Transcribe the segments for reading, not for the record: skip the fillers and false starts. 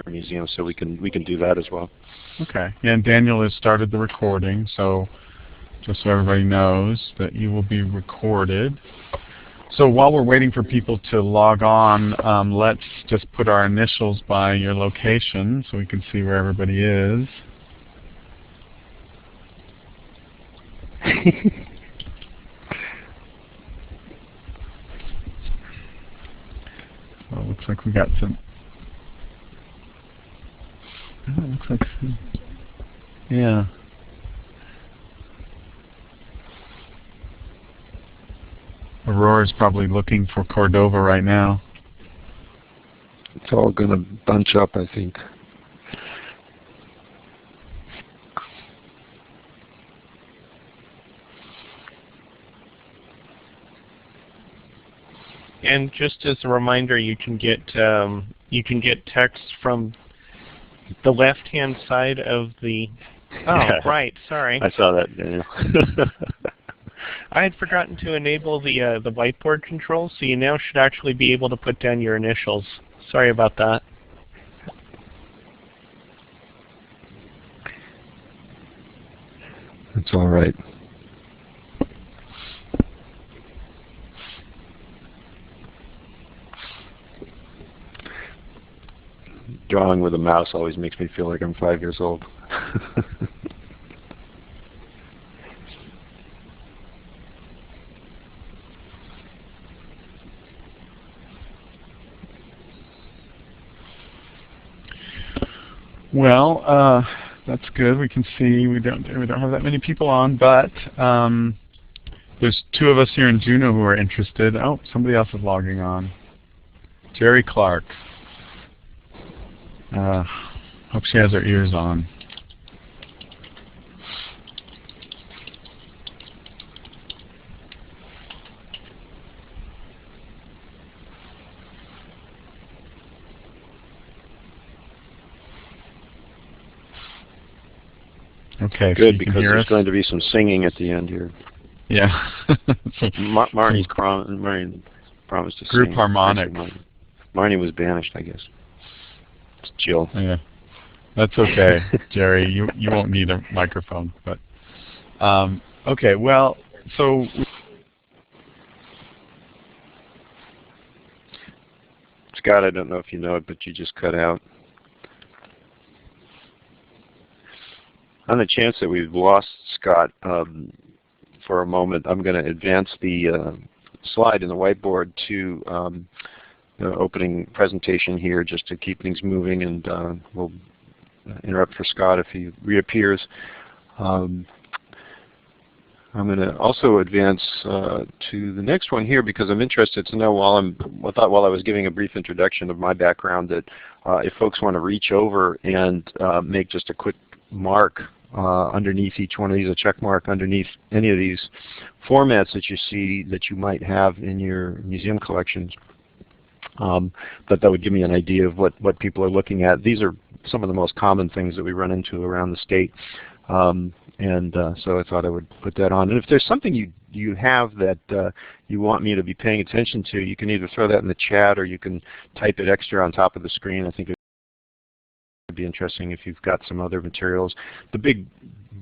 their museum, so we can do that as well. Okay. Yeah, and Daniel has started the recording, so just so everybody knows that you will be recorded. So while we're waiting for people to log on, let's just put our initials by your location so we can see where everybody is. Well, it looks like we got some. Oh, it looks like some. Yeah. Aurora's probably looking for Cordova right now. It's all going to bunch up, I think. And just as a reminder, you can get text from the left-hand side of the. Oh, right. Sorry. I saw that, Daniel. I had forgotten to enable the whiteboard controls, so you now should actually be able to put down your initials. Sorry about that. It's all right. Drawing with a mouse always makes me feel like I'm 5 years old. Well, that's good. We can see we don't have that many people on, but there's 2 of us here in Juneau who are interested. Oh, somebody else is logging on. Jerry Clark. Hope she has her ears on. Okay. Good, so because there's going to be some singing at the end here. Yeah. Marnie promised to sing. Group harmonic. Marnie was banished, I guess. It's Jill. Yeah. That's okay, Jerry. You won't need a microphone, but okay. Well, so Scott, I don't know if you know it, but you just cut out. On the chance that we've lost Scott for a moment, I'm going to advance the slide in the whiteboard to the opening presentation here just to keep things moving, and we'll interrupt for Scott if he reappears. I'm going to also advance to the next one here because I'm interested to know while I was giving a brief introduction of my background that if folks want to reach over and make just a quick mark underneath each one of these, a check mark underneath any of these formats that you see that you might have in your museum collections, that would give me an idea of what people are looking at. These are some of the most common things that we run into around the state, and so I thought I would put that on. And if there's something you have that you want me to be paying attention to, you can either throw that in the chat or you can type it extra on top of the screen. I think it'd be interesting if you've got some other materials. The big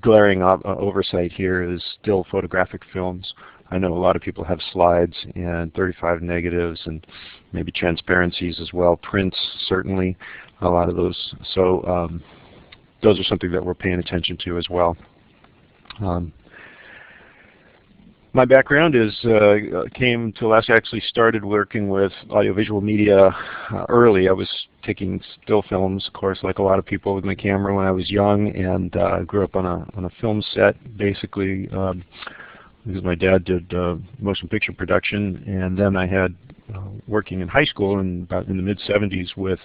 glaring oversight here is still photographic films. I know a lot of people have slides and 35 negatives and maybe transparencies as well. Prints, certainly, a lot of those. So those are something that we're paying attention to as well. My background is came to Alaska. I actually started working with audiovisual media early. I was taking still films, of course, like a lot of people with my camera when I was young, and grew up on a film set, basically, because my dad did motion picture production, and then I had working in high school in the mid-'70s with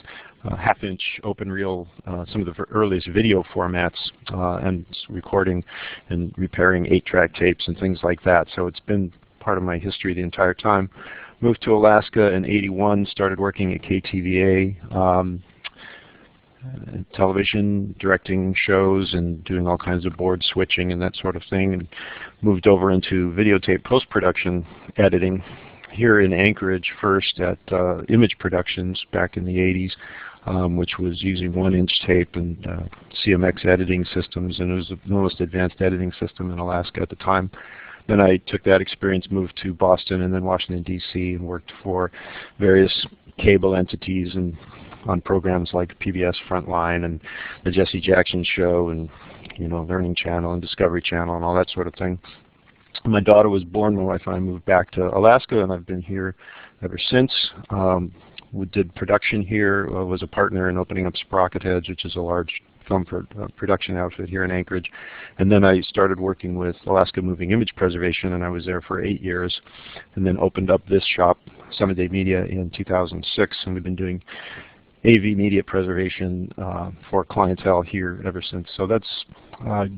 half-inch open reel, some of the earliest video formats, and recording and repairing 8-track tapes and things like that. So it's been part of my history the entire time. Moved to Alaska in '81, started working at KTVA, television, directing shows and doing all kinds of board switching and that sort of thing, and moved over into videotape post-production editing here in Anchorage first at Image Productions back in the '80s. which was using 1-inch tape and CMX editing systems, and it was the most advanced editing system in Alaska at the time. Then I took that experience, moved to Boston and then Washington, D.C., and worked for various cable entities and on programs like PBS Frontline and the Jesse Jackson Show and Learning Channel and Discovery Channel and all that sort of thing. My daughter was born, my wife and I moved back to Alaska, and I've been here ever since. We did production here, was a partner in opening up Sprocket Heads, which is a large film production outfit here in Anchorage. And then I started working with Alaska Moving Image Preservation, and I was there for 8 years, and then opened up this shop, 7 Day Media, in 2006, and we've been doing AV media preservation for clientele here ever since. So that's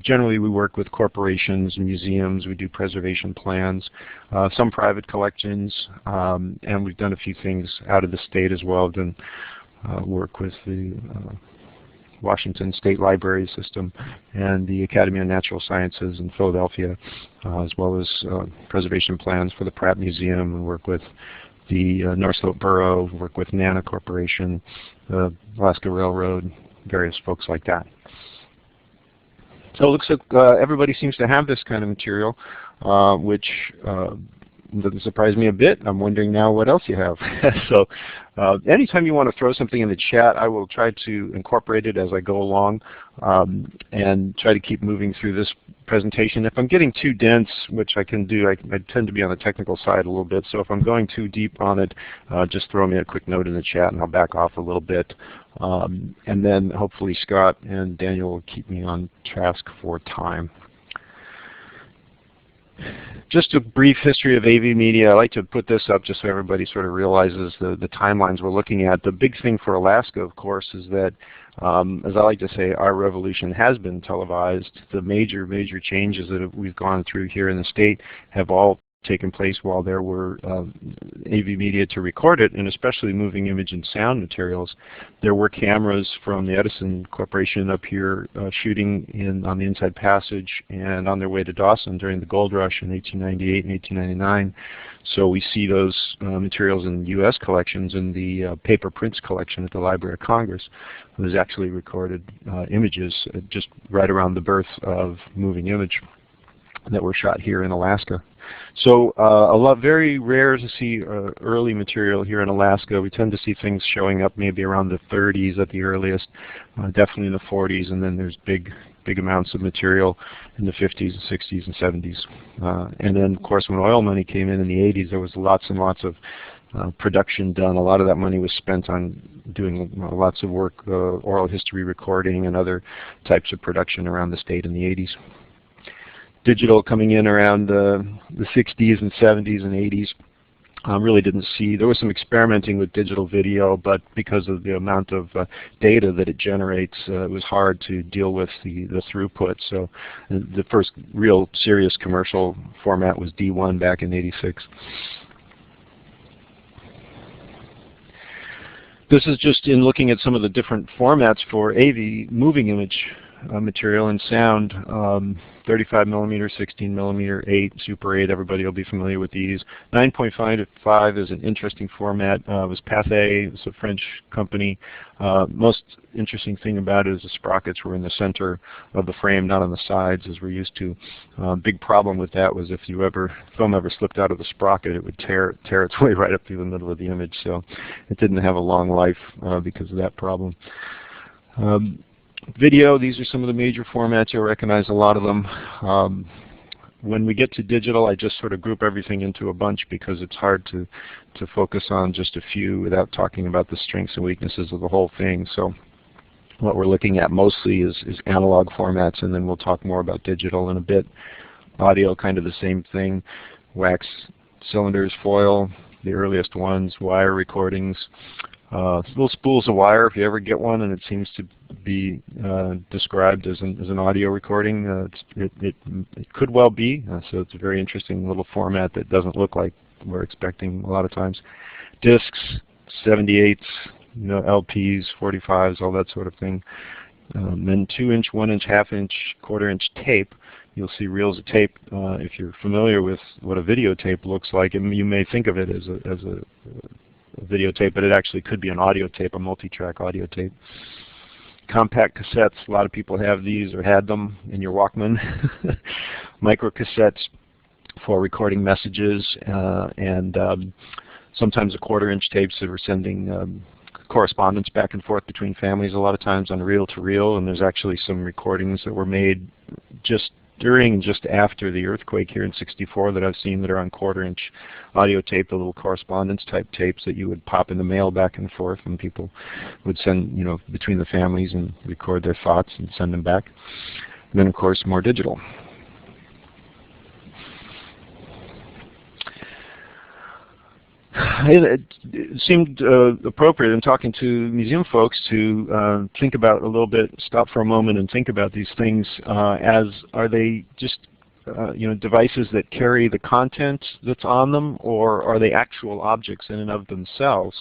generally we work with corporations and museums. We do preservation plans, some private collections, and we've done a few things out of the state as well. We've done work with the Washington State Library System and the Academy of Natural Sciences in Philadelphia, as well as preservation plans for the Pratt Museum. We work with the North Slope Borough, work with NANA Corporation, the Alaska Railroad, various folks like that. So it looks like everybody seems to have this kind of material, which doesn't surprise me a bit. I'm wondering now what else you have. So anytime you want to throw something in the chat, I will try to incorporate it as I go along and try to keep moving through this presentation. If I'm getting too dense, which I can do, I tend to be on the technical side a little bit, so if I'm going too deep on it, just throw me a quick note in the chat and I'll back off a little bit. And then hopefully Scott and Daniel will keep me on task for time. Just a brief history of AV media. I like to put this up just so everybody sort of realizes the timelines we're looking at. The big thing for Alaska, of course, is that, as I like to say, our revolution has been televised. The major changes that we've gone through here in the state have all taken place while there were AV media to record it, and especially moving image and sound materials. There were cameras from the Edison Corporation up here shooting on the Inside Passage and on their way to Dawson during the gold rush in 1898 and 1899. So we see those materials in U.S. collections in the paper prints collection at the Library of Congress. There's actually recorded images just right around the birth of moving image that were shot here in Alaska. So very rare to see early material here in Alaska. We tend to see things showing up maybe around the 30s at the earliest, definitely in the 40s, and then there's big amounts of material in the 50s, 60s, and 70s. And then, of course, when oil money came in the 80s, there was lots and lots of production done. A lot of that money was spent on doing lots of work, oral history recording and other types of production around the state in the 80s. Digital coming in around the 60s and 70s and 80s. Really didn't see, there was some experimenting with digital video, but because of the amount of data that it generates, it was hard to deal with the throughput. So the first real serious commercial format was D1 back in '86. This is just in looking at some of the different formats for AV moving image material and sound. 35 millimeter, 16 millimeter, 8, Super 8, everybody will be familiar with these. 9.5 is an interesting format. It was Pathé, it's a French company. Most interesting thing about it is the sprockets were in the center of the frame, not on the sides as we're used to. Big problem with that was if film ever slipped out of the sprocket, it would tear its way right up through the middle of the image. So it didn't have a long life because of that problem. Video, these are some of the major formats. You'll recognize a lot of them. When we get to digital, I just sort of group everything into a bunch because it's hard to focus on just a few without talking about the strengths and weaknesses of the whole thing. So what we're looking at mostly is analog formats, and then we'll talk more about digital in a bit. Audio, kind of the same thing. Wax cylinders, foil, the earliest ones, wire recordings. Little spools of wire, if you ever get one and it seems to be described as an audio recording, it could well be. So it's a very interesting little format that doesn't look like we're expecting a lot of times. Discs, 78s, LPs, 45s, all that sort of thing. Then 2-inch, 1-inch, half-inch, quarter-inch tape. You'll see reels of tape. If you're familiar with what a videotape looks like, and you may think of it as a videotape, but it actually could be an audio tape, a multi-track audio tape. Compact cassettes, a lot of people have these or had them in your Walkman. Micro cassettes for recording messages, and sometimes a quarter-inch tapes that were sending correspondence back and forth between families, a lot of times on reel-to-reel, and there's actually some recordings that were made just after the earthquake here in '64 that I've seen that are on quarter-inch audio tape, the little correspondence-type tapes that you would pop in the mail back and forth, and people would send, between the families and record their thoughts and send them back. And then, of course, more digital. It seemed appropriate in talking to museum folks to think about a little bit, stop for a moment and think about these things as, are they just devices that carry the content that's on them, or are they actual objects in and of themselves?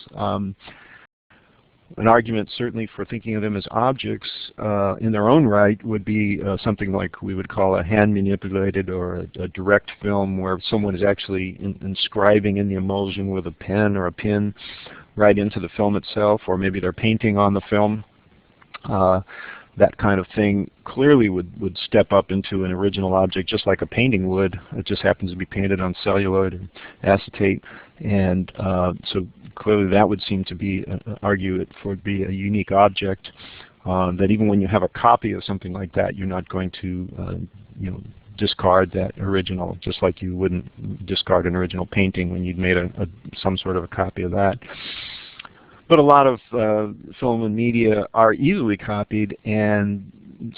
An argument certainly for thinking of them as objects in their own right would be something like we would call a hand-manipulated or a direct film, where someone is actually inscribing in the emulsion with a pen or a pin right into the film itself, or maybe they're painting on the film. That kind of thing clearly would step up into an original object, just like a painting would. It just happens to be painted on celluloid and acetate, and so clearly that would seem to be argue it for be a unique object. That even when you have a copy of something like that, you're not going to discard that original, just like you wouldn't discard an original painting when you'd made some sort of a copy of that. But a lot of film and media are easily copied, and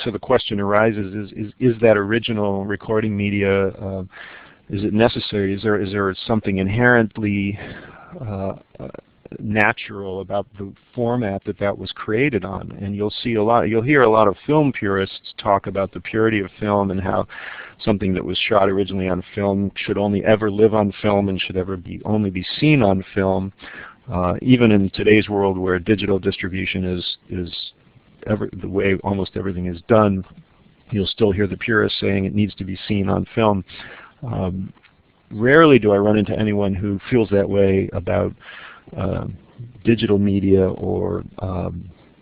so the question arises: is that original recording media? Is it necessary? Is there something inherently natural about the format that was created on? And you'll hear a lot of film purists talk about the purity of film and how something that was shot originally on film should only ever live on film and should only be seen on film. Even in today's world, where digital distribution is the way almost everything is done, you'll still hear the purists saying it needs to be seen on film. Rarely do I run into anyone who feels that way about digital media or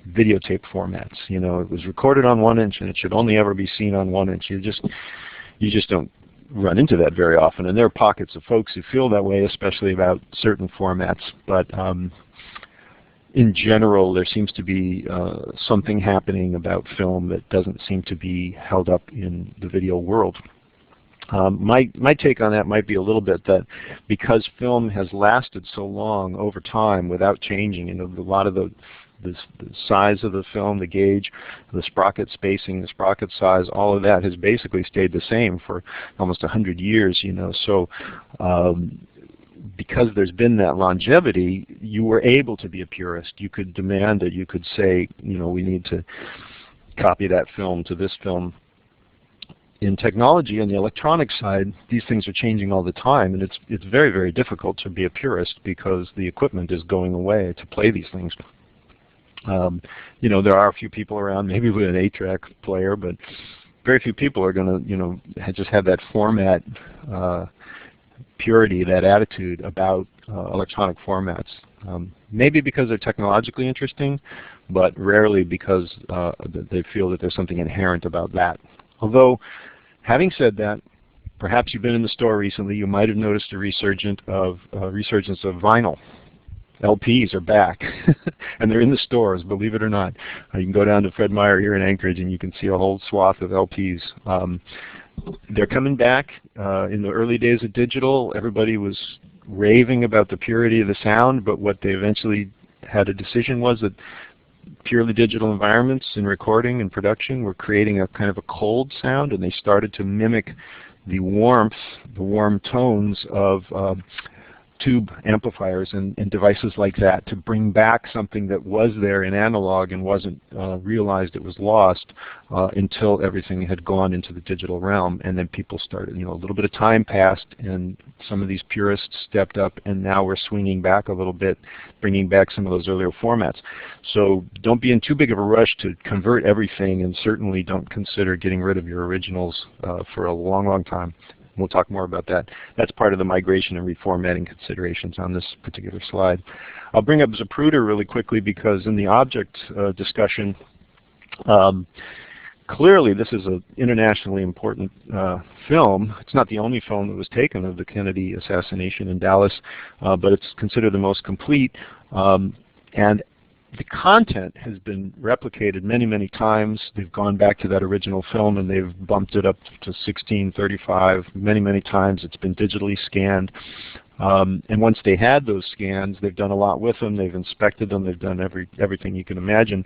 videotape formats. It was recorded on 1-inch and it should only ever be seen on 1-inch. You just don't run into that very often, and there are pockets of folks who feel that way, especially about certain formats. But in general, there seems to be something happening about film that doesn't seem to be held up in the video world. My take on that might be a little bit that because film has lasted so long over time without changing, a lot of the size of the film, the gauge, the sprocket spacing, the sprocket size, all of that has basically stayed the same for almost 100 years. So because there's been that longevity, you were able to be a purist. You could demand it. You could say, we need to copy that film to this film. In technology, on the electronic side, these things are changing all the time, and it's very, very difficult to be a purist because the equipment is going away to play these things. There are a few people around, maybe with an 8-track player, but very few people are going to just have that format purity, that attitude about electronic formats. Maybe because they're technologically interesting, but rarely because they feel that there's something inherent about that. Although, having said that, perhaps you've been in the store recently, you might have noticed a resurgence of vinyl. LPs are back, and they're in the stores, believe it or not. You can go down to Fred Meyer here in Anchorage, and you can see a whole swath of LPs. They're coming back. In the early days of digital, everybody was raving about the purity of the sound, but what they eventually had a decision was that purely digital environments in recording and production were creating a kind of a cold sound, and they started to mimic the warmth, the warm tones of tube amplifiers and devices like that to bring back something that was there in analog and wasn't realized it was lost until everything had gone into the digital realm. And then people started, a little bit of time passed and some of these purists stepped up, and now we're swinging back a little bit, bringing back some of those earlier formats. So don't be in too big of a rush to convert everything, and certainly don't consider getting rid of your originals for a long, long time. We'll talk more about that. That's part of the migration and reformatting considerations on this particular slide. I'll bring up Zapruder really quickly because in the object discussion, clearly this is an internationally important film. It's not the only film that was taken of the Kennedy assassination in Dallas, but it's considered the most complete. And the content has been replicated many, many times. They've gone back to that original film and they've bumped it up to 1635 many, many times. It's been digitally scanned. And once they had those scans, they've done a lot with them. They've inspected them. They've done everything you can imagine.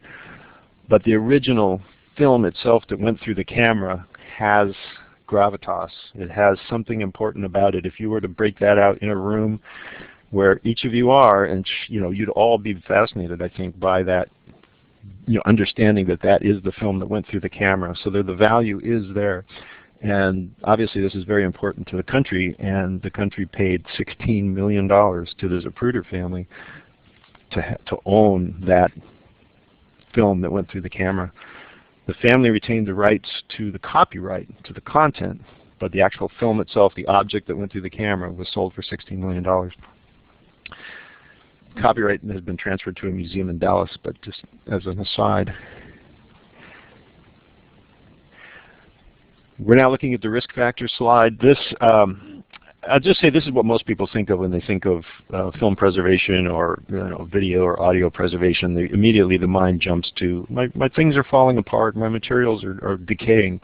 But the original film itself that went through the camera has gravitas. It has something important about it. If you were to break that out in a room where each of you are, and you'd all be fascinated, I think, by that, understanding that that is the film that went through the camera. So the value is there, and obviously this is very important to the country. And the country paid $16 million to the Zapruder family to own that film that went through the camera. The family retained the rights to the copyright, to the content, but the actual film itself, the object that went through the camera, was sold for $16 million. Copyright has been transferred to a museum in Dallas, but just as an aside. We're now looking at the risk factor slide. This, I'll just say this is what most people think of when they think of film preservation or video or audio preservation. Immediately the mind jumps to, my things are falling apart, my materials are decaying.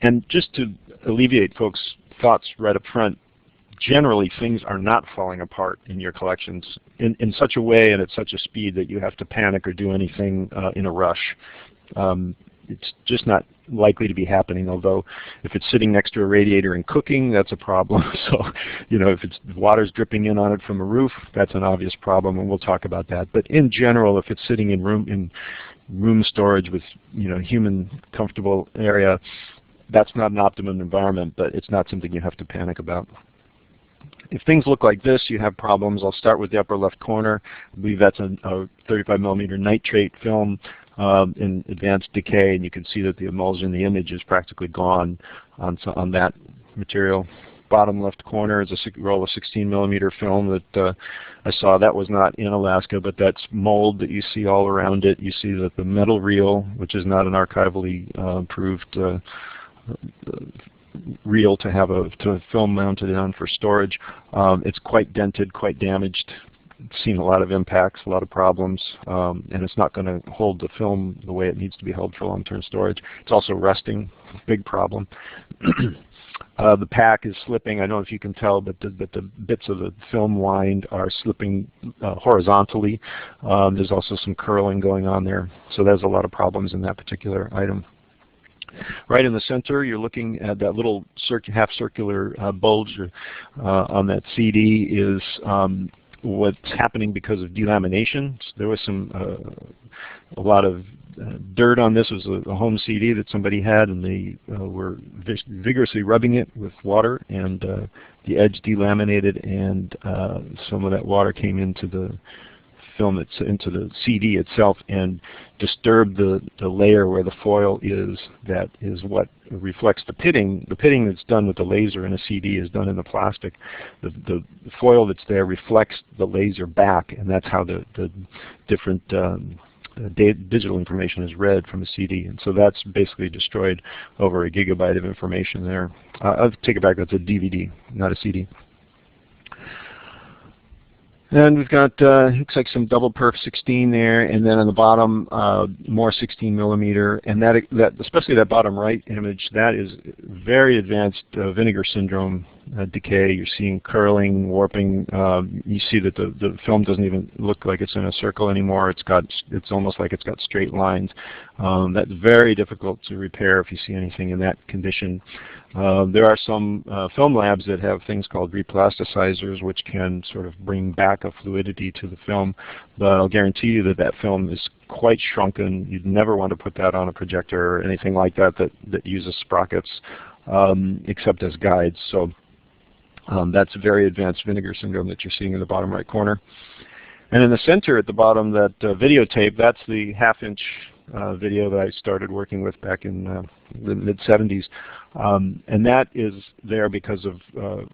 And just to alleviate folks' thoughts right up front, generally things are not falling apart in your collections in such a way and at such a speed that you have to panic or do anything in a rush. It's just not likely to be happening, although if it's sitting next to a radiator and cooking, that's a problem. So, if water's dripping in on it from a roof, that's an obvious problem, and we'll talk about that. But in general, if it's sitting in room storage with human comfortable area, that's not an optimum environment, but it's not something you have to panic about. If things look like this, you have problems. I'll start with the upper left corner. I believe that's a 35 millimeter nitrate film in advanced decay, and you can see that the emulsion, the image is practically gone on that material. Bottom left corner is a roll of 16 millimeter film that I saw. That was not in Alaska, but that's mold that you see all around it. You see that the metal reel, which is not an archivally approved reel to have a film mounted on for storage. It's quite dented, quite damaged. It's seen a lot of impacts, a lot of problems, and it's not going to hold the film the way it needs to be held for long-term storage. It's also rusting, big problem. The pack is slipping. I don't know if you can tell, but the bits of the film wind are slipping horizontally. There's also some curling going on there. So there's a lot of problems in that particular item. Right in the center, you're looking at that little half-circular bulge on that CD is what's happening because of delamination. So there was a lot of dirt on this. It was a home CD that somebody had, and they were vigorously rubbing it with water, and the edge delaminated, and some of that water came into the film, into the CD itself, and disturbed the layer where the foil is. That is what reflects the pitting. The pitting that's done with the laser in a CD is done in the plastic. The foil that's there reflects the laser back, and that's how the different digital information is read from a CD. And so that's basically destroyed over a gigabyte of information there. I'll take it back, that's a DVD, not a CD. And we've got, looks like some double perf 16 there, and then on the bottom, more 16 millimeter, and that especially that bottom right image, that is very advanced vinegar syndrome decay. You're seeing curling, warping. You see that the film doesn't even look like it's in a circle anymore. It's almost like it's got straight lines. That's very difficult to repair if you see anything in that condition. There are some film labs that have things called replasticizers, which can sort of bring back a fluidity to the film, but I'll guarantee you that that film is quite shrunken. You'd never want to put that on a projector or anything like that uses sprockets, except as guides. So that's very advanced vinegar syndrome that you're seeing in the bottom right corner. And in the center at the bottom, that videotape, that's the half-inch video that I started working with back in the mid-'70s. And that is there because of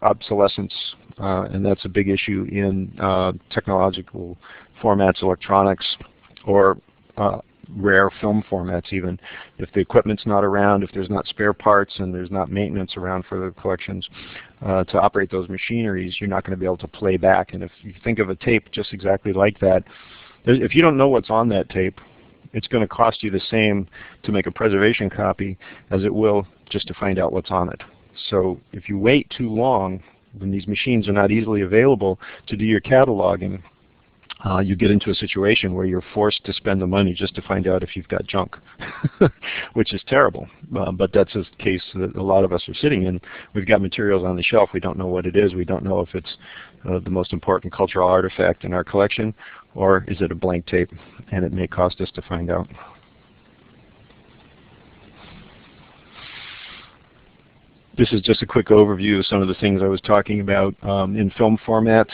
obsolescence, and that's a big issue in technological formats, electronics, or rare film formats even. If the equipment's not around, if there's not spare parts and there's not maintenance around for the collections to operate those machineries, you're not going to be able to play back. And if you think of a tape just exactly like that, if you don't know what's on that tape, it's going to cost you the same to make a preservation copy as it will just to find out what's on it. So if you wait too long, when these machines are not easily available to do your cataloging, you get into a situation where you're forced to spend the money just to find out if you've got junk, which is terrible. But that's a case that a lot of us are sitting in. We've got materials on the shelf. We don't know what it is. We don't know if it's the most important cultural artifact in our collection, or is it a blank tape, and it may cost us to find out. This is just a quick overview of some of the things I was talking about. In film formats,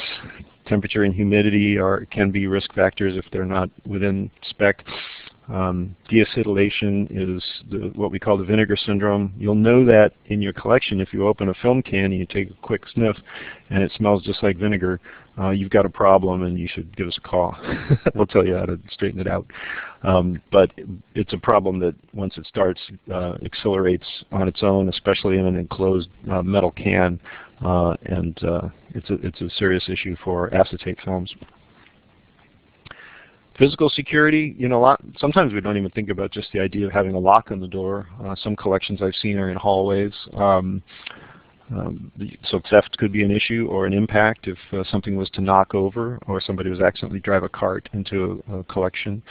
temperature and humidity can be risk factors if they're not within spec. Deacetylation is what we call the vinegar syndrome. You'll know that in your collection if you open a film can and you take a quick sniff and it smells just like vinegar. You've got a problem and you should give us a call. We'll tell you how to straighten it out. But it's a problem that once it starts, accelerates on its own, especially in an enclosed metal can, and it's a serious issue for acetate films. Physical security, sometimes we don't even think about just the idea of having a lock on the door. Some collections I've seen are in hallways. So theft could be an issue or an impact if something was to knock over or somebody was accidentally drive a cart into a collection.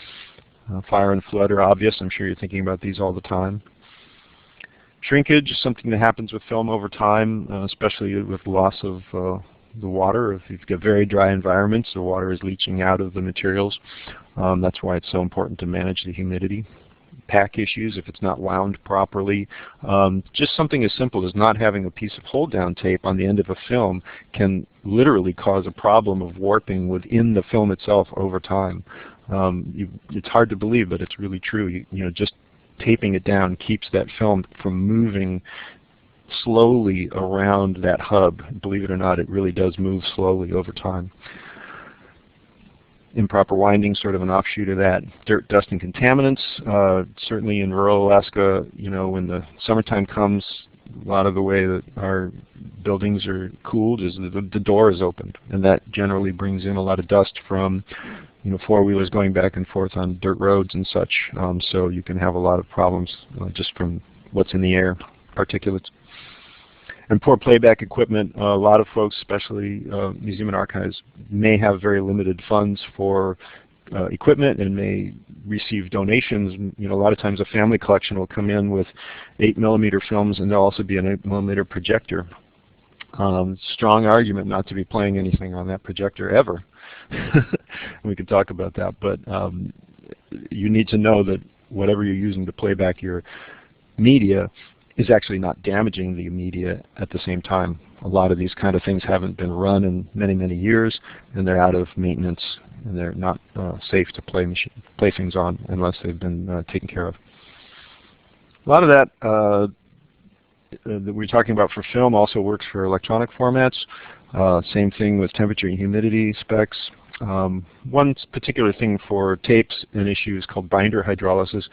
Fire and flood are obvious. I'm sure you're thinking about these all the time. Shrinkage is something that happens with film over time, especially with loss of the water. If you've got very dry environments, the water is leaching out of the materials. That's why it's so important to manage the humidity. Pack issues, if it's not wound properly. Just something as simple as not having a piece of hold-down tape on the end of a film can literally cause a problem of warping within the film itself over time. It's hard to believe, but it's really true. Just taping it down keeps that film from moving slowly around that hub. Believe it or not, it really does move slowly over time. Improper winding, sort of an offshoot of that. Dirt, dust, and contaminants. Certainly in rural Alaska, when the summertime comes, a lot of the way that our buildings are cooled is the door is opened, and that generally brings in a lot of dust from four-wheelers going back and forth on dirt roads and such. So you can have a lot of problems just from what's in the air, particulates. And poor playback equipment. A lot of folks, especially museum and archives, may have very limited funds for equipment and may receive donations. A lot of times a family collection will come in with 8mm films, and there'll also be an 8mm projector. Strong argument not to be playing anything on that projector ever. We could talk about that, but you need to know that whatever you're using to play back your media is actually not damaging the media at the same time. A lot of these kind of things haven't been run in many, many years, and they're out of maintenance, and they're not safe to play things on unless they've been taken care of. A lot of that that we're talking about for film also works for electronic formats. Same thing with temperature and humidity specs. One particular thing for tapes, an issue is called binder hydrolysis.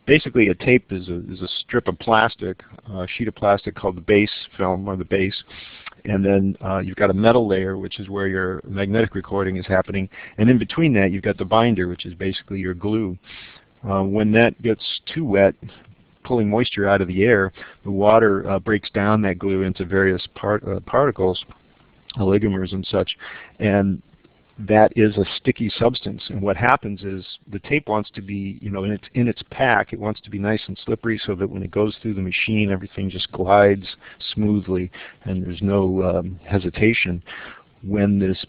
Basically, a tape is a strip of plastic, a sheet of plastic called the base film, or the base, and then you've got a metal layer, which is where your magnetic recording is happening, and in between that you've got the binder, which is basically your glue. When that gets too wet, pulling moisture out of the air, the water breaks down that glue into various particles, oligomers and such, and that is a sticky substance. And what happens is the tape wants to be, in its pack, it wants to be nice and slippery so that when it goes through the machine, everything just glides smoothly and there's no hesitation. When this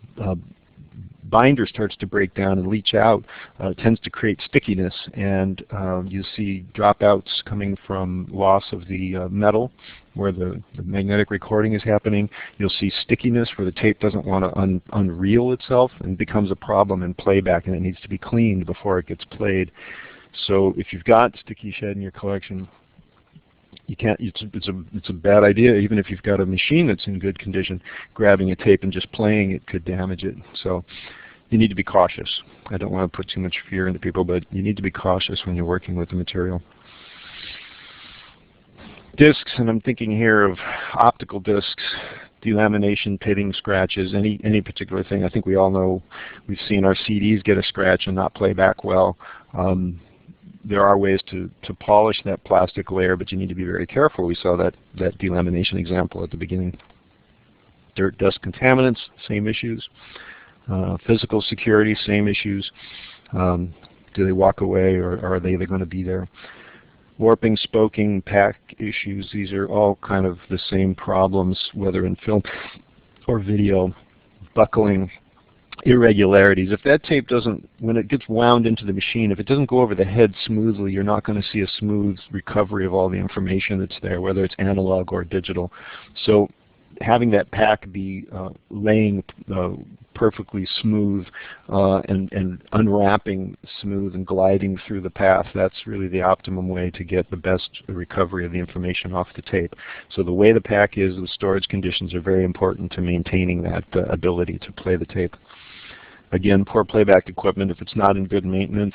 binder starts to break down and leach out, it tends to create stickiness, and you see dropouts coming from loss of the metal where the magnetic recording is happening. You'll see stickiness where the tape doesn't want to unreel itself and becomes a problem in playback, and it needs to be cleaned before it gets played. So if you've got sticky shed in your collection, you can't. It's a bad idea. Even if you've got a machine that's in good condition, grabbing a tape and just playing it could damage it. So you need to be cautious. I don't want to put too much fear into people, but you need to be cautious when you're working with the material. Discs, and I'm thinking here of optical discs, delamination, pitting, scratches, any particular thing. I think we all know, we've seen our CDs get a scratch and not play back well. There are ways to polish that plastic layer, but you need to be very careful. We saw that delamination example at the beginning. Dirt, dust, contaminants, same issues. Physical security, same issues. Do they walk away, or are they going to be there? Warping, spoking, pack issues, these are all kind of the same problems, whether in film or video. Buckling, irregularities. If that tape doesn't, when it gets wound into the machine, if it doesn't go over the head smoothly, you're not going to see a smooth recovery of all the information that's there, whether it's analog or digital. So having that pack be laying perfectly smooth and unwrapping smooth and gliding through the path, that's really the optimum way to get the best recovery of the information off the tape. So the way the pack is, the storage conditions are very important to maintaining that ability to play the tape. Again, poor playback equipment, if it's not in good maintenance,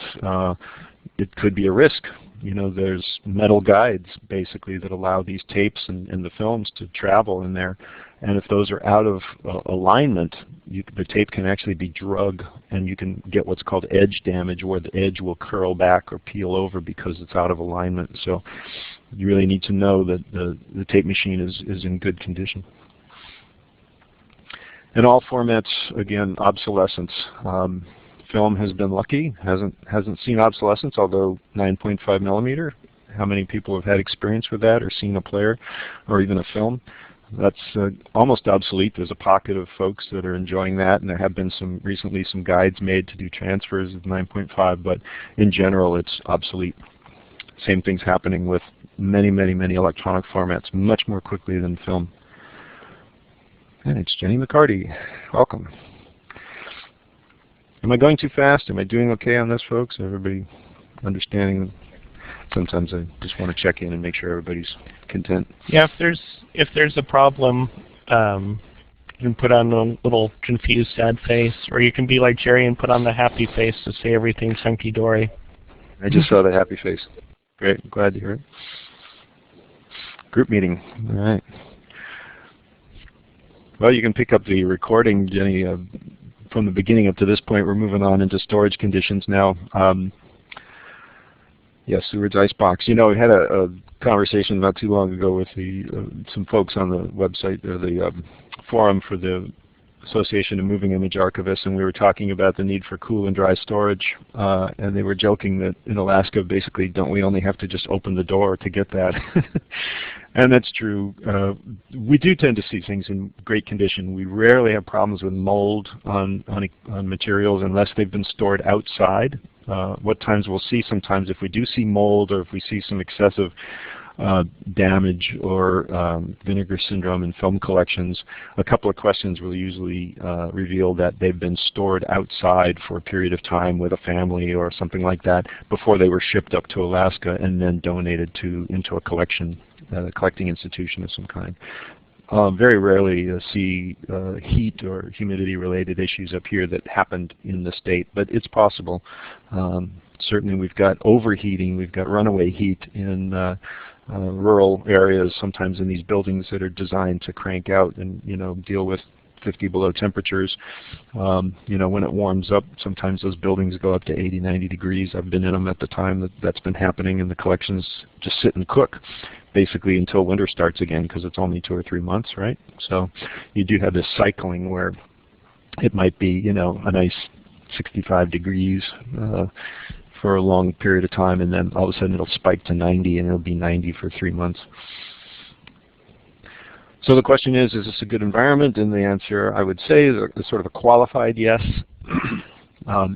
it could be a risk. You know, there's metal guides basically that allow these tapes and the films to travel in there, and if those are out of alignment, the tape can actually be drug, and you can get what's called edge damage, where the edge will curl back or peel over because it's out of alignment. So you really need to know that the tape machine is in good condition. In all formats, again, obsolescence. Film has been lucky, hasn't seen obsolescence, although 9.5 millimeter. How many people have had experience with that or seen a player or even a film? That's almost obsolete. There's a pocket of folks that are enjoying that, and there have been recently some guides made to do transfers of 9.5, but in general it's obsolete. Same thing's happening with many electronic formats, much more quickly than film. And it's Jenny McCarty. Welcome. Am I going too fast? Am I doing okay on this, folks? Everybody understanding? Sometimes I just want to check in and make sure everybody's content. Yeah, if there's a problem, you can put on a little confused, sad face, or you can be like Jerry and put on the happy face to say everything's hunky-dory. I just saw the happy face. Great, glad to hear it. Group meeting, all right. Well, you can pick up the recording, Jenny, from the beginning up to this point. We're moving on into storage conditions now. Yes, Seward's Icebox. You know, we had a conversation not too long ago with some folks on the website, or the forum for the Association of Moving Image Archivists, and we were talking about the need for cool and dry storage, and they were joking that in Alaska, basically, don't we only have to just open the door to get that? And that's true. We do tend to see things in great condition. We rarely have problems with mold on materials unless they've been stored outside. What times we'll see sometimes, if we do see mold or if we see some excessive damage or vinegar syndrome in film collections, a couple of questions will usually reveal that they've been stored outside for a period of time with a family or something like that before they were shipped up to Alaska and then donated into a collecting institution of some kind. Very rarely see heat or humidity related issues up here that happened in the state, but it's possible. Certainly we've got overheating, we've got runaway heat in rural areas, sometimes in these buildings that are designed to crank out and deal with 50 below temperatures. When it warms up, sometimes those buildings go up to 80, 90 degrees. I've been in them at the time that's been happening, and the collections just sit and cook basically until winter starts again, because it's only 2 or 3 months, right? So you do have this cycling where it might be, a nice 65 degrees for a long period of time, and then all of a sudden it'll spike to 90, and it'll be 90 for 3 months. So the question is this a good environment? And the answer, I would say, is sort of a qualified yes.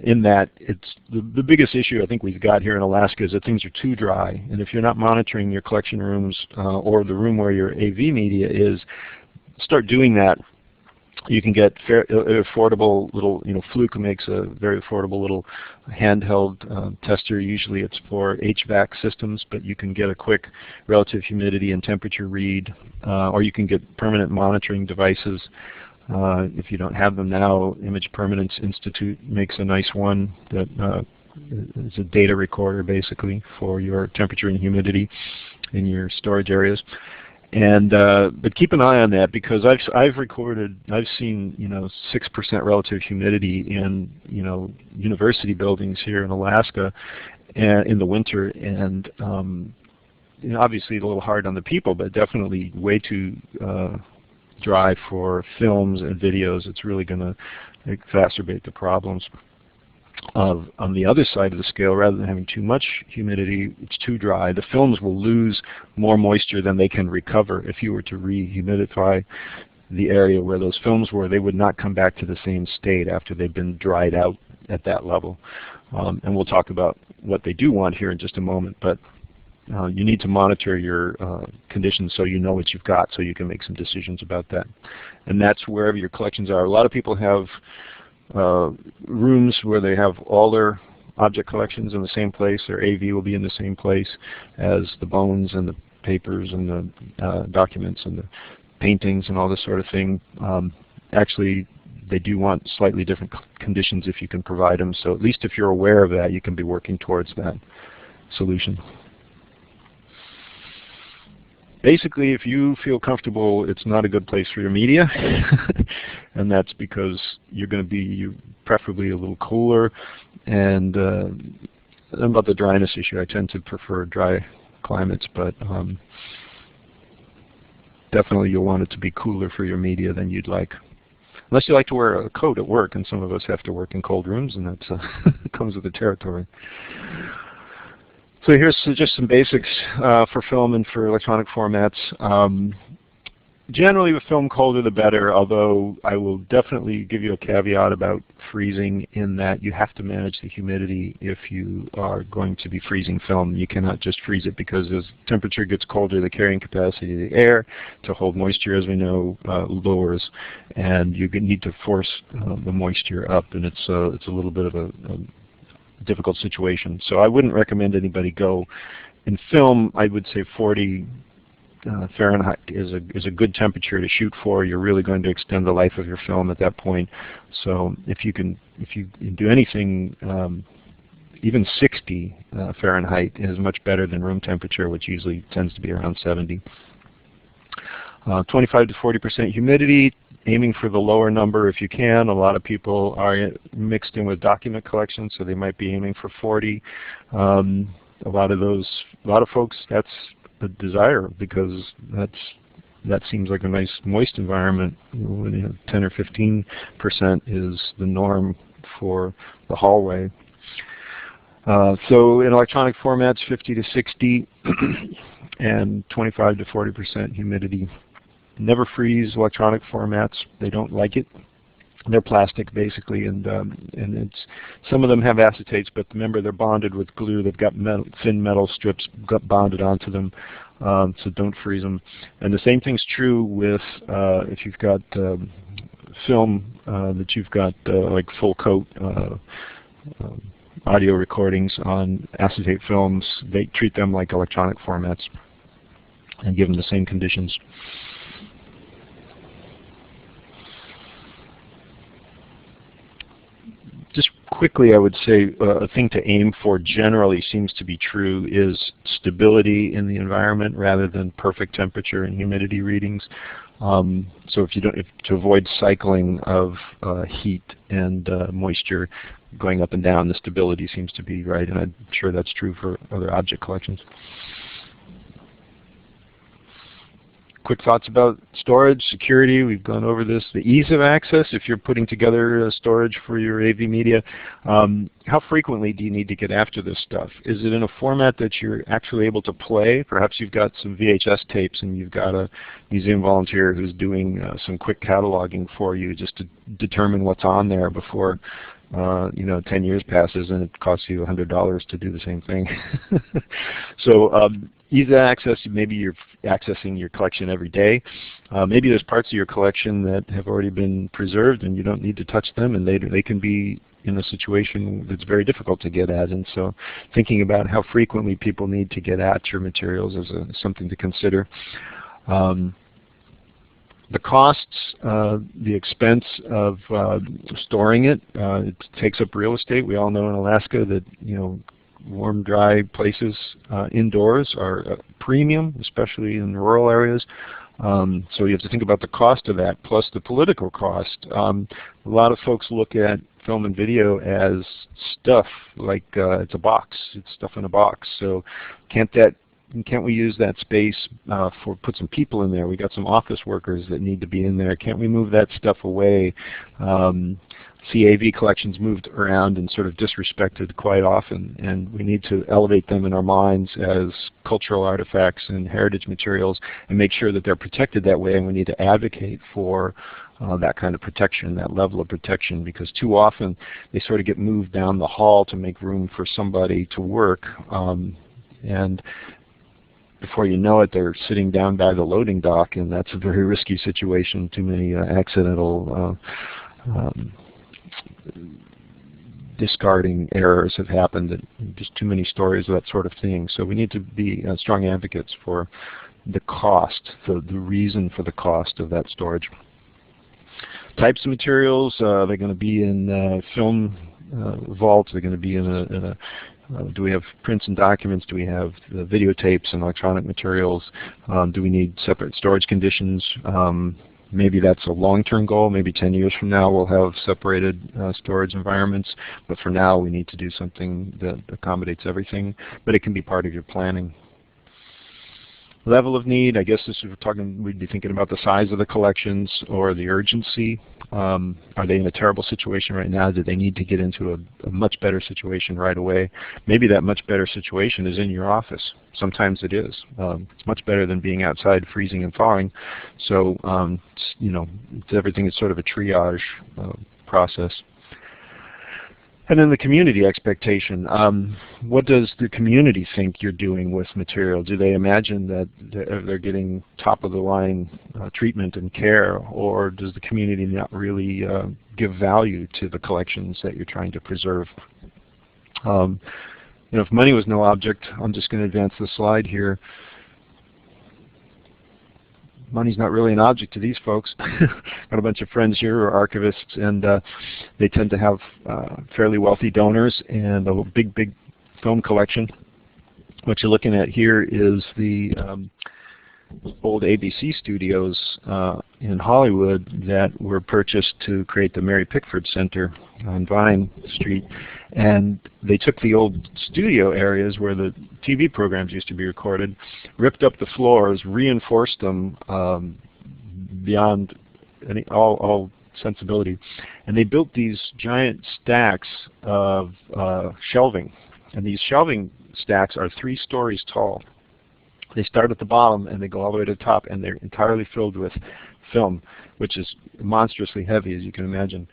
in that it's the biggest issue I think we've got here in Alaska is that things are too dry. And if you're not monitoring your collection rooms or the room where your AV media is, start doing that. You can get affordable little, Fluke makes a very affordable little handheld tester. Usually it's for HVAC systems, but you can get a quick relative humidity and temperature read, or you can get permanent monitoring devices. If you don't have them now, Image Permanence Institute makes a nice one that is a data recorder basically for your temperature and humidity in your storage areas. And but keep an eye on that, because I've seen 6% relative humidity in university buildings here in Alaska, and in the winter, and obviously a little hard on the people, but definitely way too dry for films and videos. It's really going to exacerbate the problems. On the other side of the scale, rather than having too much humidity, it's too dry. The films will lose more moisture than they can recover. If you were to re-humidify the area where those films were, they would not come back to the same state after they've been dried out at that level. And we'll talk about what they do want here in just a moment. But you need to monitor your conditions so you know what you've got, so you can make some decisions about that. And that's wherever your collections are. A lot of people have rooms where they have all their object collections in the same place. Their AV will be in the same place as the bones and the papers and the documents and the paintings and all this sort of thing. Actually, they do want slightly different conditions if you can provide them. So at least if you're aware of that, you can be working towards that solution. Basically, if you feel comfortable, it's not a good place for your media, and that's because you're going to be preferably a little cooler. And about the dryness issue, I tend to prefer dry climates, but definitely you'll want it to be cooler for your media than you'd like. Unless you like to wear a coat at work, and some of us have to work in cold rooms, and that comes with the territory. So here's just some basics for film and for electronic formats. Generally, the film colder the better, although I will definitely give you a caveat about freezing, in that you have to manage the humidity if you are going to be freezing film. You cannot just freeze it, because as temperature gets colder, the carrying capacity of the air to hold moisture, as we know, lowers, and you need to force the moisture up, and it's a little bit of a difficult situation. So I wouldn't recommend anybody go. In film, I would say 40 Fahrenheit is a good temperature to shoot for. You're really going to extend the life of your film at that point. So if you do anything, even 60 Fahrenheit is much better than room temperature, which usually tends to be around 70. 25 to 40% humidity. Aiming for the lower number if you can. A lot of people are mixed in with document collections, so they might be aiming for 40. A lot of folks, that's the desire, because that seems like a nice moist environment. 10 or 15% is the norm for the hallway. So in electronic formats, 50 to 60 and 25 to 40% humidity. Never freeze electronic formats. They don't like it. They're plastic, basically, and some of them have acetates, but remember, they're bonded with glue. They've got thin metal strips bonded onto them, so don't freeze them. And the same thing's true with if you've got film that you've got like full coat audio recordings on acetate films. They treat them like electronic formats and give them the same conditions. Just quickly, I would say a thing to aim for generally seems to be true is stability in the environment rather than perfect temperature and humidity readings. So to avoid cycling of heat and moisture going up and down, the stability seems to be right, and I'm sure that's true for other object collections. Quick thoughts about storage, security. We've gone over this. The ease of access, if you're putting together storage for your AV media, how frequently do you need to get after this stuff? Is it in a format that you're actually able to play? Perhaps you've got some VHS tapes and you've got a museum volunteer who's doing some quick cataloging for you just to determine what's on there before you know, 10 years passes and it costs you $100 to do the same thing. So easy access, maybe you're accessing your collection every day. Maybe there's parts of your collection that have already been preserved and you don't need to touch them, and they can be in a situation that's very difficult to get at. And so thinking about how frequently people need to get at your materials is something to consider. The costs, the expense of storing it, it takes up real estate. We all know in Alaska that, you know, warm, dry places indoors are a premium, especially in rural areas. So you have to think about the cost of that, plus the political cost. A lot of folks look at film and video as stuff, like it's a box, it's stuff in a box. So can't we use that space put some people in there? We got some office workers that need to be in there. Can't we move that stuff away? See AV collections moved around and sort of disrespected quite often, and we need to elevate them in our minds as cultural artifacts and heritage materials and make sure that they're protected that way, and we need to advocate for that kind of protection, that level of protection, because too often they sort of get moved down the hall to make room for somebody to work, and before you know it, they're sitting down by the loading dock, and that's a very risky situation. Too many accidental discarding errors have happened, and just too many stories of that sort of thing. So we need to be strong advocates for the cost, the reason for the cost of that storage. Types of materials, they're going to be in film vaults, they're going to be in a do we have prints and documents? Do we have videotapes and electronic materials? Do we need separate storage conditions? Maybe that's a long-term goal. Maybe 10 years from now we'll have separated storage environments. But for now we need to do something that accommodates everything. But it can be part of your planning. Level of need, I guess this is we'd be thinking about the size of the collections or the urgency. Are they in a terrible situation right now? Do they need to get into a much better situation right away? Maybe that much better situation is in your office. Sometimes it is. It's much better than being outside freezing and thawing. So, you know, everything is sort of a triage process. And then the community expectation. What does the community think you're doing with material? Do they imagine that they're getting top-of-the-line treatment and care, or does the community not really give value to the collections that you're trying to preserve? You know, if money was no object, I'm just going to advance the slide here. Money's not really an object to these folks. Got a bunch of friends here who are archivists, and they tend to have fairly wealthy donors and a big film collection. What you're looking at here is the old ABC studios in Hollywood that were purchased to create the Mary Pickford Center on Vine Street. And they took the old studio areas where the TV programs used to be recorded, ripped up the floors, reinforced them beyond all sensibility, and they built these giant stacks of shelving. And these shelving stacks are 3 stories tall. They start at the bottom and they go all the way to the top, and they're entirely filled with film, which is monstrously heavy, as you can imagine.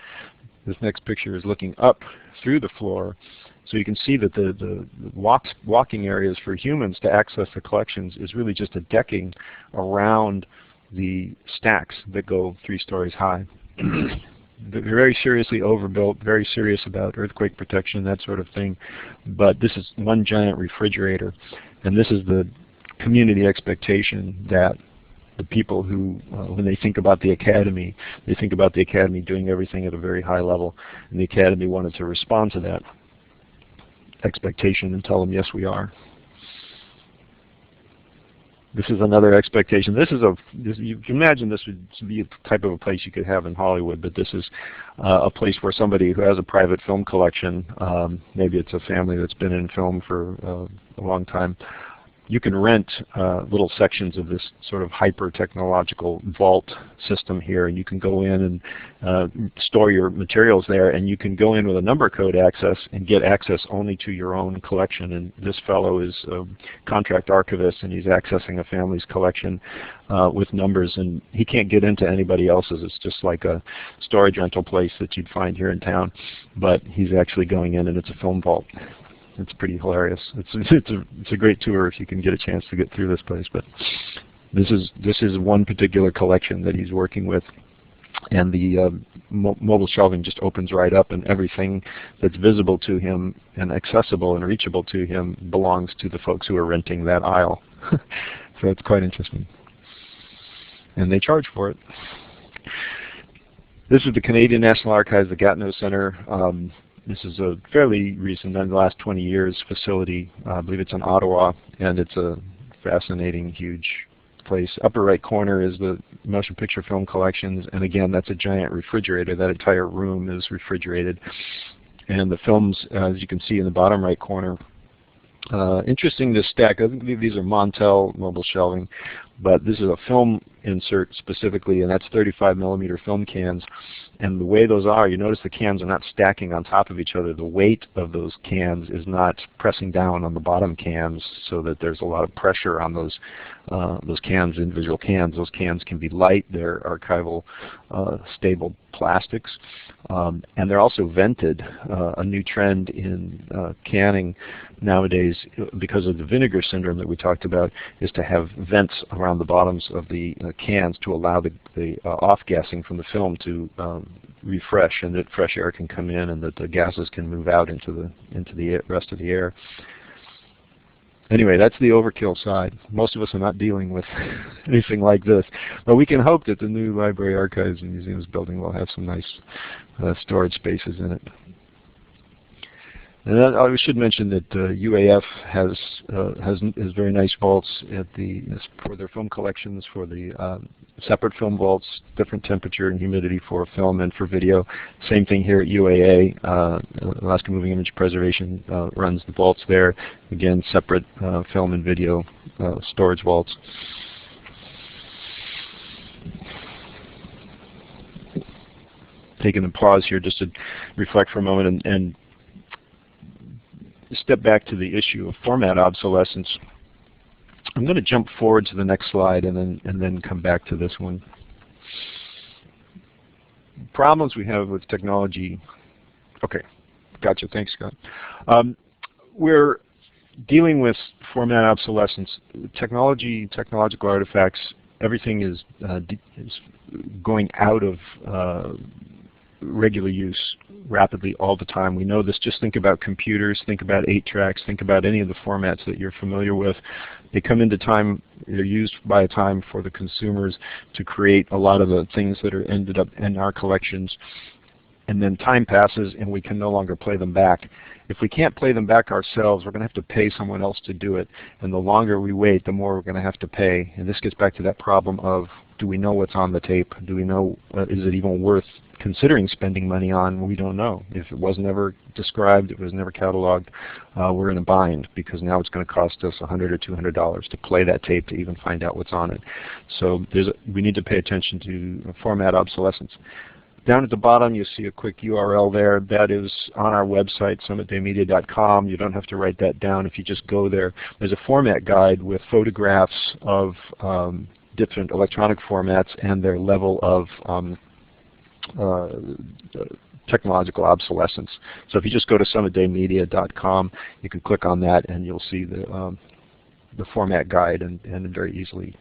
This next picture is looking up through the floor, so you can see that the walking areas for humans to access the collections is really just a decking around the stacks that go 3 stories high. They're very seriously overbuilt, very serious about earthquake protection, that sort of thing. But this is one giant refrigerator, and this is the community expectation that the people who, when they think about the Academy, they think about the Academy doing everything at a very high level, and the Academy wanted to respond to that expectation and tell them, yes, we are. This is another expectation. You can imagine this would be a type of a place you could have in Hollywood, but this is a place where somebody who has a private film collection, maybe it's a family that's been in film for a long time, you can rent little sections of this sort of hyper-technological vault system here, and you can go in and store your materials there, and you can go in with a number code access and get access only to your own collection. And this fellow is a contract archivist, and he's accessing a family's collection with numbers, and he can't get into anybody else's. It's just like a storage rental place that you'd find here in town, but he's actually going in, and it's a film vault. It's pretty hilarious. It's a great tour if you can get a chance to get through this place. But this is one particular collection that he's working with, and the mobile shelving just opens right up, and everything that's visible to him and accessible and reachable to him belongs to the folks who are renting that aisle. So it's quite interesting, and they charge for it. This is the Canadian National Archives, the Gatineau Center. This is a fairly recent, in the last 20 years, facility. I believe it's in Ottawa, and it's a fascinating, huge place. Upper right corner is the motion picture film collections, and again, that's a giant refrigerator. That entire room is refrigerated. And the films, as you can see in the bottom right corner, interesting to stack. I think these are Montel mobile shelving, but this is a film insert specifically, and that's 35mm film cans. And the way those are, you notice the cans are not stacking on top of each other. The weight of those cans is not pressing down on the bottom cans, so that there's a lot of pressure on those cans, individual cans. Those cans can be light. They're archival, stable plastics, and they're also vented. A new trend in canning nowadays, because of the vinegar syndrome that we talked about, is to have vents around the bottoms of the cans to allow the off-gassing from the film to refresh, and that fresh air can come in, and that the gases can move out into the rest of the air. Anyway, that's the overkill side. Most of us are not dealing with anything like this, but we can hope that the new Library, Archives, and Museums building will have some nice storage spaces in it. And I should mention that UAF has very nice vaults for their film collections, for the separate film vaults, different temperature and humidity for film and for video. Same thing here at UAA. Alaska Moving Image Preservation runs the vaults there. Again, separate film and video storage vaults. Taking a pause here just to reflect for a moment and step back to the issue of format obsolescence. I'm going to jump forward to the next slide and then come back to this one. Problems we have with technology. Okay, gotcha. Thanks, Scott. We're dealing with format obsolescence. Technological artifacts. Everything is going out of regular use rapidly all the time. We know this. Just think about computers, think about 8-tracks, think about any of the formats that you're familiar with. They come into time, they're used by a time for the consumers to create a lot of the things that are ended up in our collections, and then time passes and we can no longer play them back. If we can't play them back ourselves, we're going to have to pay someone else to do it, and the longer we wait, the more we're going to have to pay. And this gets back to that problem of, do we know what's on the tape? Do we know, is it even worth considering spending money on? We don't know. If it was never described, it was never cataloged, we're in a bind, because now it's going to cost us $100 or $200 to play that tape to even find out what's on it. So we need to pay attention to format obsolescence. Down at the bottom, you see a quick URL there. That is on our website, summitdaymedia.com. You don't have to write that down. If you just go there, there's a format guide with photographs of different electronic formats and their level of technological obsolescence. So if you just go to summitdaymedia.com, you can click on that and you'll see the format guide and very easily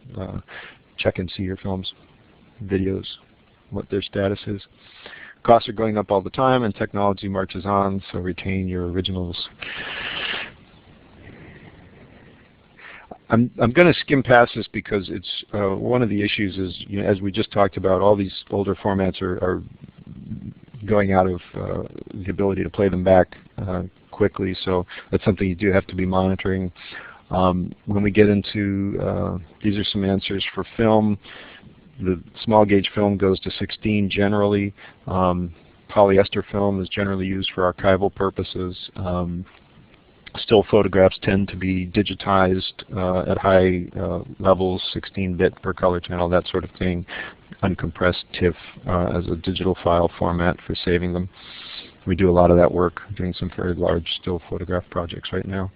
check and see your films, videos, what their status is. Costs are going up all the time and technology marches on, so retain your originals. I'm going to skim past this because it's one of the issues is, you know, as we just talked about, all these older formats are going out of the ability to play them back quickly, so that's something you do have to be monitoring. When we get into, these are some answers for film. The small gauge film goes to 16 generally. Polyester film is generally used for archival purposes. Still photographs tend to be digitized at high levels, 16-bit per color channel, that sort of thing, uncompressed TIFF as a digital file format for saving them. We do a lot of that work, doing some very large still photograph projects right now.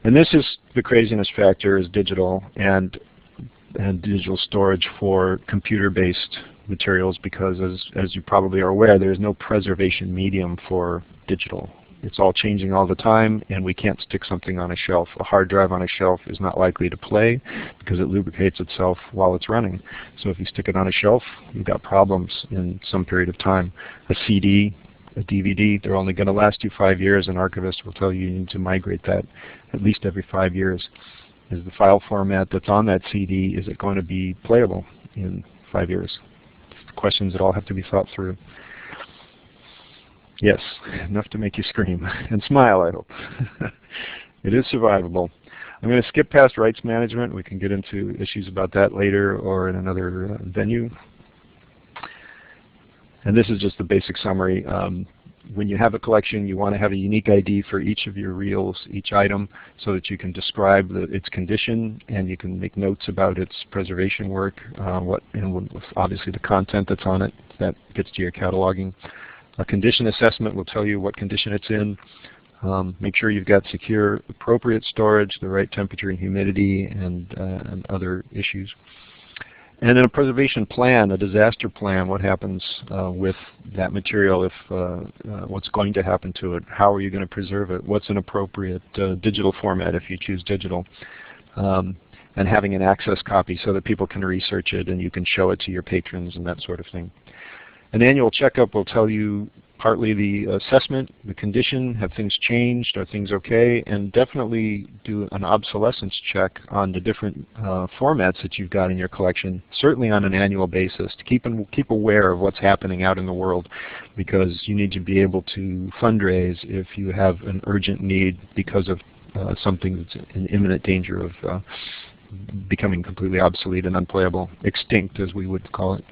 And this is the craziness factor, is digital and digital storage for computer-based materials, because as you probably are aware, there is no preservation medium for digital. It's all changing all the time, and we can't stick something on a shelf. A hard drive on a shelf is not likely to play because it lubricates itself while it's running. So if you stick it on a shelf, you've got problems in some period of time. A CD, a DVD, they're only going to last you 5 years, and archivists will tell you need to migrate that at least every 5 years. Is the file format that's on that CD, is it going to be playable in 5 years? Questions that all have to be thought through. Yes, enough to make you scream and smile, I hope. It is survivable. I'm going to skip past rights management. We can get into issues about that later or in another venue. And this is just the basic summary. When you have a collection, you want to have a unique ID for each of your reels, each item, so that you can describe its condition, and you can make notes about its preservation work, and obviously the content that's on it. That gets to your cataloging. A condition assessment will tell you what condition it's in. Make sure you've got secure, appropriate storage, the right temperature and humidity, and other issues. And then a preservation plan, a disaster plan. What happens with that material if what's going to happen to it? How are you going to preserve it? What's an appropriate digital format if you choose digital? And having an access copy so that people can research it and you can show it to your patrons and that sort of thing. An annual checkup will tell you partly the assessment, the condition, have things changed, are things okay, and definitely do an obsolescence check on the different formats that you've got in your collection, certainly on an annual basis, to keep aware of what's happening out in the world, because you need to be able to fundraise if you have an urgent need because of something that's in imminent danger of becoming completely obsolete and unplayable, extinct as we would call it.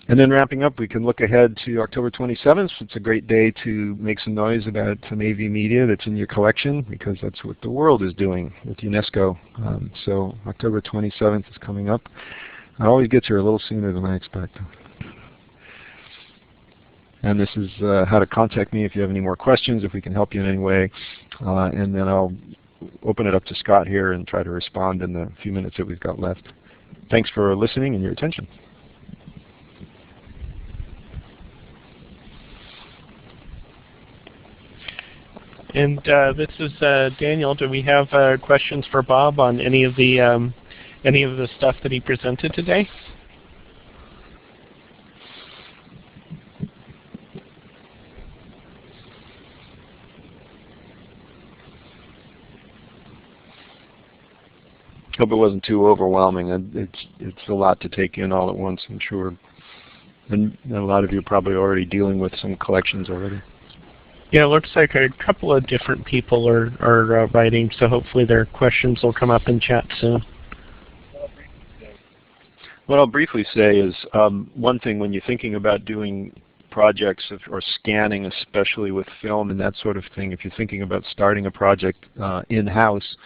And then wrapping up, we can look ahead to October 27th. It's a great day to make some noise about some AV media that's in your collection, because that's what the world is doing with UNESCO. So October 27th is coming up. It always gets here a little sooner than I expect. And this is how to contact me if you have any more questions, if we can help you in any way. And then I'll open it up to Scott here and try to respond in the few minutes that we've got left. Thanks for listening and your attention. And this is Daniel. Do we have questions for Bob on any of the stuff that he presented today? Hope it wasn't too overwhelming. It's a lot to take in all at once, I'm sure. And a lot of you are probably already dealing with some collections already. Yeah, it looks like a couple of different people are writing, so hopefully their questions will come up in chat soon. What I'll briefly say is one thing when you're thinking about doing projects or scanning, especially with film and that sort of thing, if you're thinking about starting a project in-house,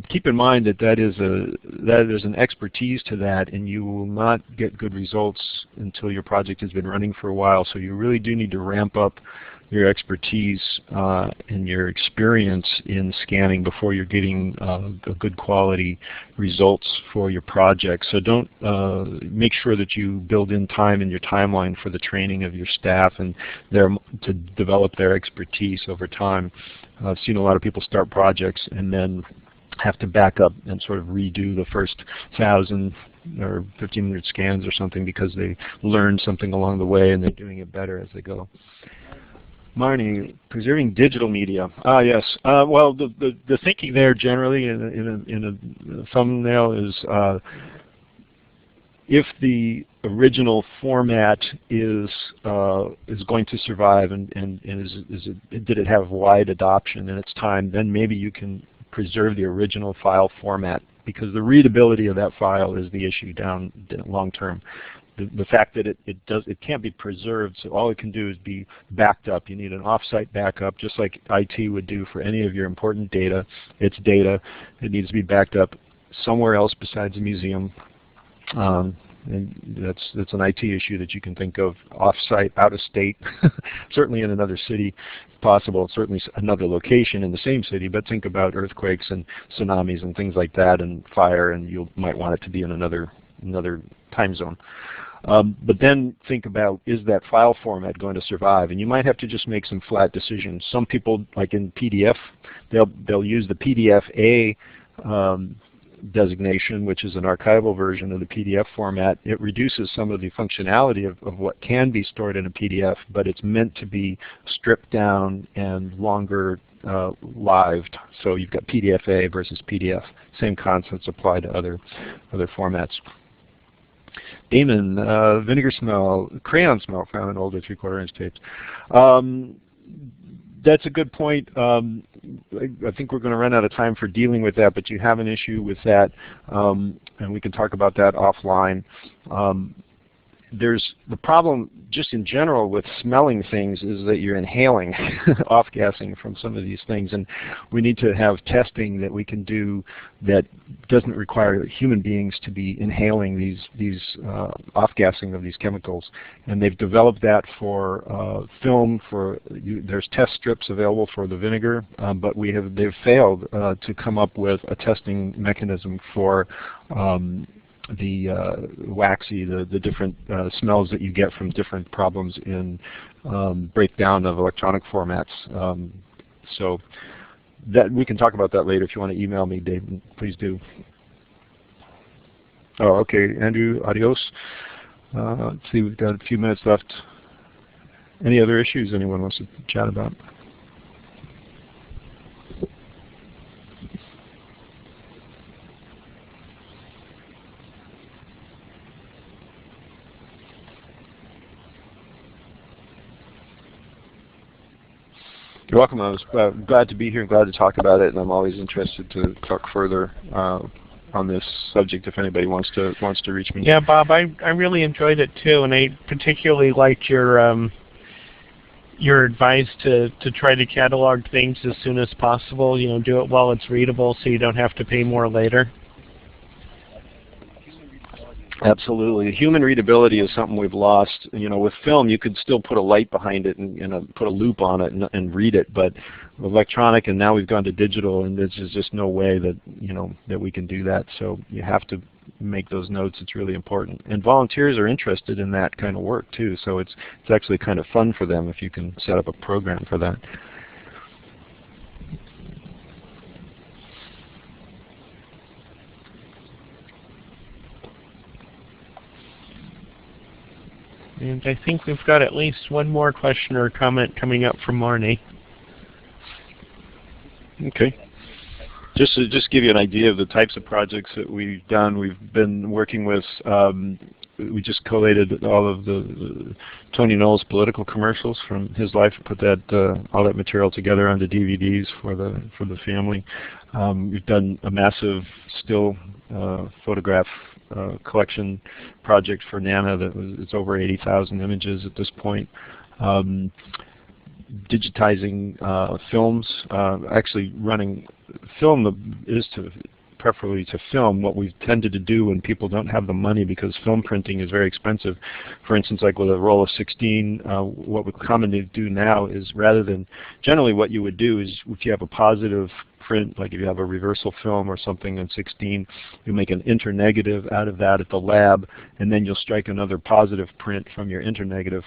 keep in mind that there's an expertise to that, and you will not get good results until your project has been running for a while. So you really do need to ramp up your expertise and your experience in scanning before you're getting a good quality results for your project. So don't make sure that you build in time in your timeline for the training of your staff and to develop their expertise over time. I've seen a lot of people start projects and then have to back up and sort of redo the first 1,000 or 1,500 scans or something because they learned something along the way and they're doing it better as they go. Marnie, preserving digital media. Ah, yes. Well, the thinking there generally in a thumbnail is if the original format is going to survive and did it have wide adoption in its time, then maybe you can preserve the original file format, because the readability of that file is the issue down long term. the fact that it can't be preserved, so all it can do is be backed up. You need an off-site backup, just like IT would do for any of your important data. It's data. It needs to be backed up somewhere else besides a museum. And that's an IT issue that you can think of, off-site, out of state, certainly in another city, if possible, certainly another location in the same city, but think about earthquakes and tsunamis and things like that, and fire, and you might want it to be in another time zone. But then think about, is that file format going to survive? And you might have to just make some flat decisions. Some people, like in PDF, they'll use the PDF-A designation, which is an archival version of the PDF format. It reduces some of the functionality of what can be stored in a PDF, but it's meant to be stripped down and longer lived. So you've got PDF-A versus PDF. Same concepts apply to other formats. Damon, vinegar smell, crayon smell found in older 3/4 inch tapes. That's a good point. I think we're going to run out of time for dealing with that, but you have an issue with that, and we can talk about that offline. There's the problem just in general with smelling things is that you're inhaling off-gassing from some of these things, and we need to have testing that we can do that doesn't require human beings to be inhaling these off-gassing of these chemicals. And they've developed that for film. There's test strips available for the vinegar, but they've failed to come up with a testing mechanism for the waxy, the different smells that you get from different problems in breakdown of electronic formats. So that we can talk about that later. If you want to email me, Dave, please do. Oh, okay, Andrew, adios. Let's see, we've got a few minutes left. Any other issues anyone wants to chat about? You're welcome. I was glad to be here and glad to talk about it, and I'm always interested to talk further on this subject if anybody wants to reach me. Yeah, Bob, I really enjoyed it too, and I particularly liked your advice to try to catalog things as soon as possible. You know, do it while it's readable, so you don't have to pay more later. Absolutely. Human readability is something we've lost. You know, with film, you could still put a light behind it and put a loop on it and read it, but electronic, and now we've gone to digital, and there's just no way that, you know, that we can do that. So you have to make those notes. It's really important. And volunteers are interested in that kind of work too, so it's actually kind of fun for them if you can set up a program for that. And I think we've got at least one more question or comment coming up from Marnie. Okay. Just to give you an idea of the types of projects that we've done, we've been working with, we just collated all of the Tony Knowles political commercials from his life, put that all that material together onto DVDs for the family. We've done a massive still photograph collection project for Nana it's over 80,000 images at this point. Digitizing films, actually running film is preferably to film. What we've tended to do when people don't have the money, because film printing is very expensive, for instance, like with a roll of 16, what we commonly do now is, rather than, generally what you would do is, if you have a positive print, like if you have a reversal film or something in 16, you make an internegative out of that at the lab, and then you'll strike another positive print from your internegative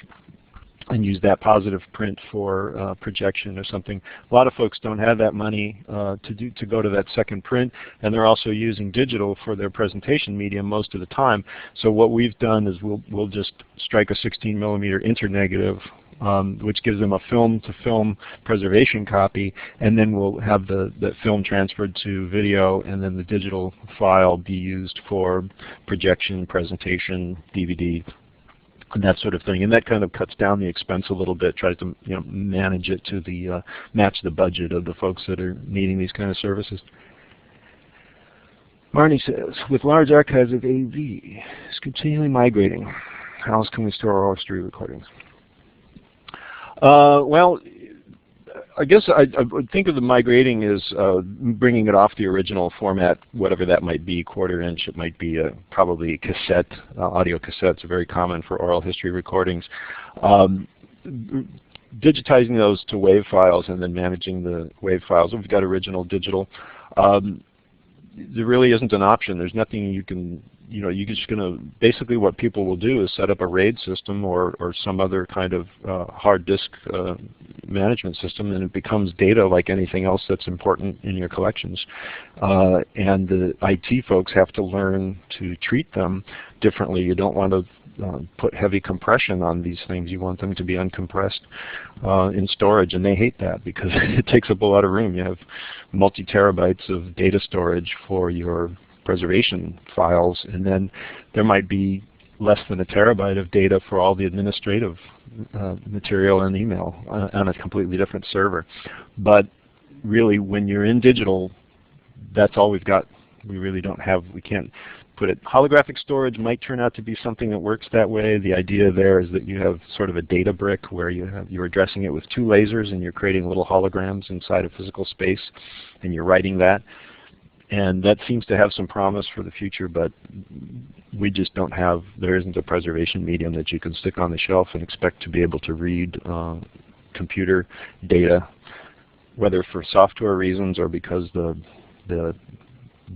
and use that positive print for projection or something. A lot of folks don't have that money to go to that second print, and they're also using digital for their presentation medium most of the time. So what we've done is we'll just strike a 16mm internegative, which gives them a film-to-film preservation copy, and then we'll have the film transferred to video, and then the digital file be used for projection, presentation, DVD, and that sort of thing. And that kind of cuts down the expense a little bit, tries to, you know, manage it to the match the budget of the folks that are needing these kind of services. Marnie says, with large archives of AV, it's continually migrating. How else can we store oral history recordings? Well, I guess I would think of the migrating as bringing it off the original format, whatever that might be, quarter-inch. It might be probably cassette, audio cassettes are very common for oral history recordings. Digitizing those to WAV files and then managing the WAV files. We've got original digital. There really isn't an option. There's nothing you can, you're just going to, basically what people will do is set up a RAID system or some other kind of hard disk management system, and it becomes data like anything else that's important in your collections. And the IT folks have to learn to treat them differently. You don't want to put heavy compression on these things. You want them to be uncompressed in storage, and they hate that because it takes up a lot of room. You have multi-terabytes of data storage for your preservation files, and then there might be less than a terabyte of data for all the administrative material and email on a completely different server. But really, when you're in digital, that's all we've got. We can't put it. Holographic storage might turn out to be something that works that way. The idea there is that you have sort of a data brick where you're addressing it with two lasers and you're creating little holograms inside a physical space, and you're writing that. And that seems to have some promise for the future, but we just don't have, there isn't a preservation medium that you can stick on the shelf and expect to be able to read computer data, whether for software reasons or because the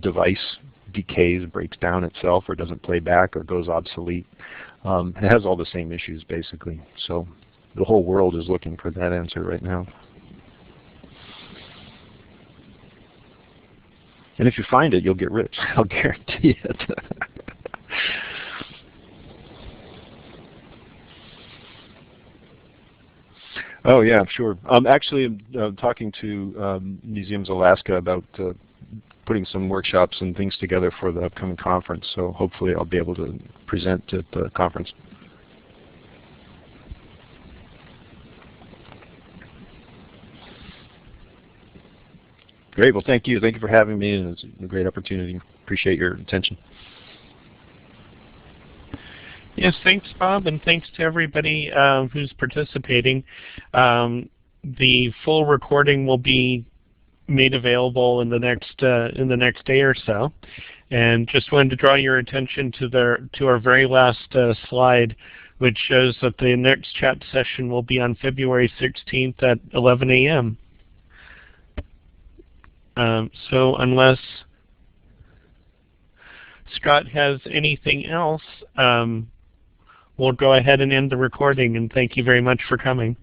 device decays, breaks down itself, or doesn't play back, or goes obsolete. It has all the same issues, basically. So the whole world is looking for that answer right now. And if you find it, you'll get rich. I'll guarantee it. Oh yeah, sure. Actually, I'm talking to Museums Alaska about putting some workshops and things together for the upcoming conference. So hopefully I'll be able to present at the conference. Great. Well, thank you. Thank you for having me, and it's a great opportunity. Appreciate your attention. Yes, thanks, Bob, and thanks to everybody who's participating. The full recording will be made available in the next day or so. And just wanted to draw your attention to our very last slide, which shows that the next chat session will be on February 16th at 11 a.m. So unless Scott has anything else, we'll go ahead and end the recording, and thank you very much for coming.